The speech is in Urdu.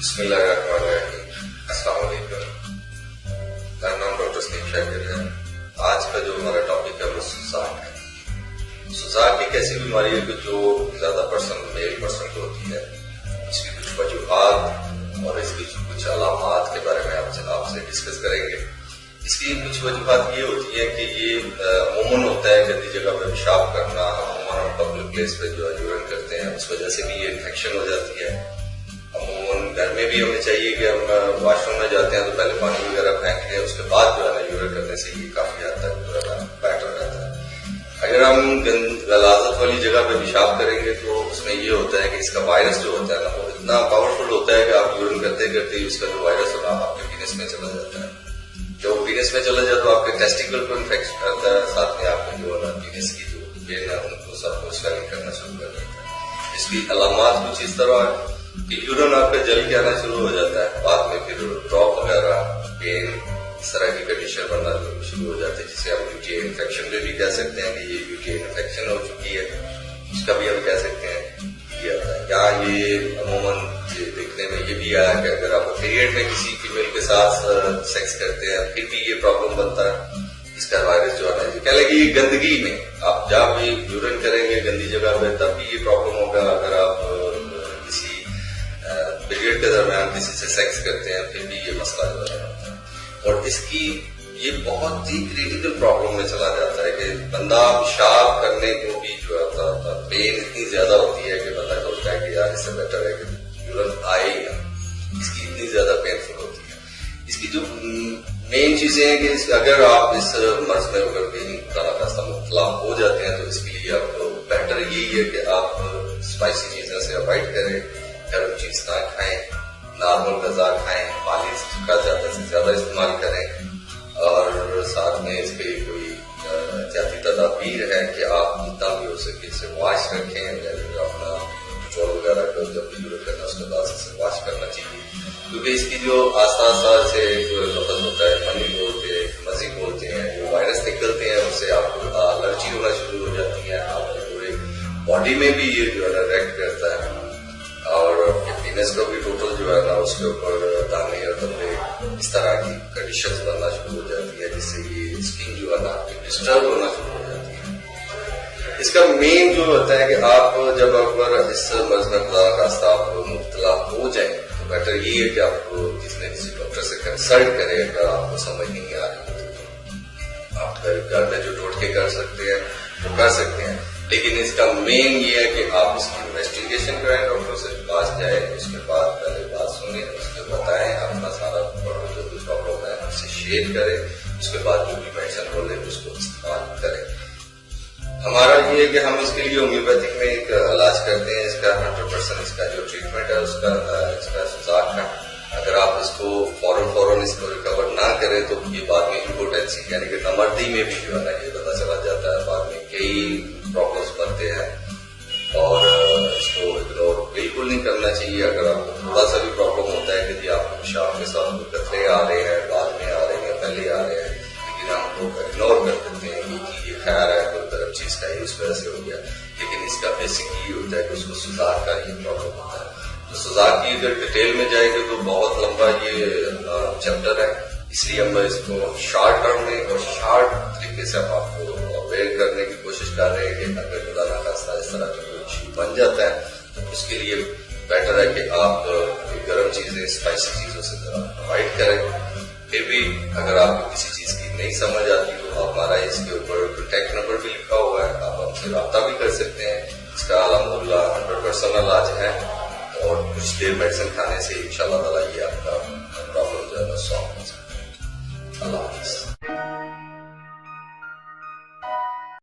بسم اللہ الرحمن الرحیم. السلام علیکم. میرا نام ڈاکٹر سلیم شاکر ہے. آج کا جو ہمارا ٹاپک ہے وہ سوزاک ہے. سوزاک ایک ایسی بیماری ہے کہ جو زیادہ میل پرسن کو ہوتی ہے. اس کی کچھ وجوہات اور اس کی کچھ علامات کے بارے میں آپ سے ڈسکس کریں گے. اس کی کچھ وجوہات یہ ہوتی ہے کہ یہ عموماً ہوتا ہے گندی جگہ پہ پیشاب کرنا. عموماً پبلک پلیس پہ جو یورین کرتے ہیں اس وجہ سے بھی یہ انفیکشن ہو جاتی ہے. عموماً گھر میں بھی ہمیں چاہیے کہ ہم واش روم میں جاتے ہیں تو پہلے پانی وغیرہ پھینک لیں, اس کے بعد جو ہے نا یورین کرنے سے یہ کافی حد تک جو ہے نا بیٹر رہتا ہے. اگر ہم غلاظت والی جگہ پہ پیشاب کریں گے تو اس میں یہ ہوتا ہے کہ اس کا وائرس جو ہوتا ہے نا وہ اتنا پاورفل ہوتا ہے کہ آپ یورین کرتے کرتے اس کا جو وائرس ہونا آپ کے پینس میں چلا جاتا ہے. جب پینس میں چلا جائے تو آپ کے ٹیسٹیکل کو انفیکشن کرتا ہے, ساتھ میں آپ کے جو ہے نا پینس کی جو وین ہے ان کو سب کو سویلنگ کرنا شروع کر دیتا ہے. اس کی علامات کچھ اس طرح ہے کہ یورین آپ کا جل کے آنا شروع ہو جاتا ہے, بعد میں پھر ڈراپ وغیرہ پین اس طرح کی کنڈیشن بننا شروع ہو جاتی ہے, جسے ہم یو ٹی آئی انفیکشن میں بھی کہہ سکتے ہیں کہ یہ یو ٹی آئی انفیکشن ہو چکی ہے. اس کا بھی ہم کہہ سکتے ہیں یہ آتا ہے. یا یہ عموماً دیکھنے میں یہ بھی آیا کہ اگر آپ پیریڈ میں کسی فیمیل کے ساتھ سیکس کرتے ہیں پھر بھی یہ پرابلم بنتا ہے. اس کا وائرس جو ہے کہہ لیں کہ یہ گندگی میں آپ جب بھی یورین کریں گے گندی جگہ پہ تب بھی یہ پرابلم ہوگا. اگر آپ کسی پیریڈ کے درمیان کسی سے سیکس کرتے ہیں پھر بھی یہ مسئلہ جو ہے. اور اس کی یہ بہت ہی کریٹیکل پرابلم میں چلا جاتا ہے کہ بندہ پیشاب کرنے کو بھی جو ہے پین اتنی زیادہ ہوتی ہے کہ بندہ سوچتا ہے کہ یار اس سے بیٹر ہے کہ یورین آئے ہی نہ. اس کی اتنی زیادہ پینفل ہوتی ہے. اس کی جو مین چیزیں ہیں کہ اگر آپ اس مرض میں اگر کہیں خاصہ مبتلا ہو جاتے ہیں تو اس کے لیے آپ کو بہتر یہی ہے کہ آپ اسپائسی چیزیں سے اوائڈ کریں, گرم چیز نہ کھائیں, نارمل غذا کھائیں, پانی کا زیادہ سے زیادہ استعمال کریں, اور ساتھ میں اس پہ کوئی احتیاطی تدابیر ہے کہ آپ جتنا بھی ہو سکے اسے واش رکھیں. یعنی اپنا چول وغیرہ کو جب بھی یورین کرنا اس کے بعد اسے واش کرنا چاہیے, کیونکہ اس کی جو آہستہ آہستہ سے جو لفظ ہوتا ہے منی بولتے ہیں, مزی بولتے ہیں, جو وائرس نکلتے ہیں اس سے آپ کو الرجی ہونا شروع ہو جاتی ہے. آپ کے پورے باڈی میں بھی یہ جو ہے ریکٹ کرتا ہے, اور فٹنس کو بھی ٹوٹل جو ہے نا اس کے اوپر دانے اور دبے اس طرح کی کنڈیشنز بننا شروع ہو جاتی ہے, جس سے یہ اسکن جو ہے نا ڈسٹرب ہونا شروع ہو جاتی ہے. اس کا مین جو ہوتا ہے کہ آپ جب اگر اس مرض میں خدا نخواستہ آپ مبتلا ہو جائیں تو بیٹر یہ ہے کہ آپ کسی ڈاکٹر سے کنسلٹ کریں. اگر آپ کو سمجھ نہیں آ رہی تو آپ گھر میں جو ٹوٹکے کر سکتے ہیں وہ کر سکتے ہیں, لیکن اس کا مین یہ ہے کہ آپ اس کی انویسٹیگیشن کریں, ڈاکٹر سے پاس جائیں, اس کے بعد پہلے بات سنیں, اس کے بتائیں اپنا سارا جو بھی پرابلم ہے اس سے شیئر کریں, اس کے بعد جو بھی میڈیسن بولے اس کو استعمال کریں. ہمارا یہ ہے کہ ہم اس کے لیے ہومیوپیتھک میں ایک علاج کرتے ہیں. اس کا 100% اس کا جو ٹریٹمنٹ ہے اس کا سوزاک کا, اگر آپ اس کو فوراً اس کو ریکور نہ کریں تو یہ بعد میں امپوٹینسی یعنی کہ نامردی میں بھی جو ہے نا یہ پتہ چلا جاتا ہے. بعد میں کئی پرابلمس بنتے ہیں اور اس کو اگنور بالکل نہیں کرنا چاہیے. اگر آپ کو تھوڑا سا بھی پرابلم ہوتا ہے کہ آپ کو پیشاب کے ساتھ قطرے آ رہے ہیں, بعد میں آ رہے ہیں, پہلے آ رہے ہیں, لیکن ہم لوگ اگنور کر دیتے ہیں کہ یہ خیر ہے کوئی طرف چیز کا ہی اس وجہ سے ہو گیا, لیکن اس کا بیسک یہ ہوتا ہے کہ اس کو سوزاک کا یہ پرابلم ہوتا ہے. تو سوزاک کی اگر ڈیٹیل میں جائے گا تو بہت لمبا یہ چیپٹر ہے, اس لیے ہم اس کو شارٹ ٹرم میں اور شارٹ طریقے سے ہم آپ کو اویئر کرنے کی کوشش کر رہے ہیں کہ اگر خدا نخواستہ اس طرح کا کوئی ایشو بن جاتا ہے تو اس کے لیے بیٹر ہے کہ آپ گرم چیزیں اسپائسی چیزوں سے ذرا اوائڈ کریں. پھر بھی اگر آپ کو کسی چیز کی نہیں سمجھ آتی تو ہمارا اس کے اوپر کانٹیکٹ نمبر بھی لکھا ہوا ہے, آپ ہم سے رابطہ بھی کر سکتے ہیں. اس کا الحمدللہ 100% علاج ہے, اور کچھ دیر میڈیسن کھانے سے انشاءاللہ تعالیٰ یہ آپ کا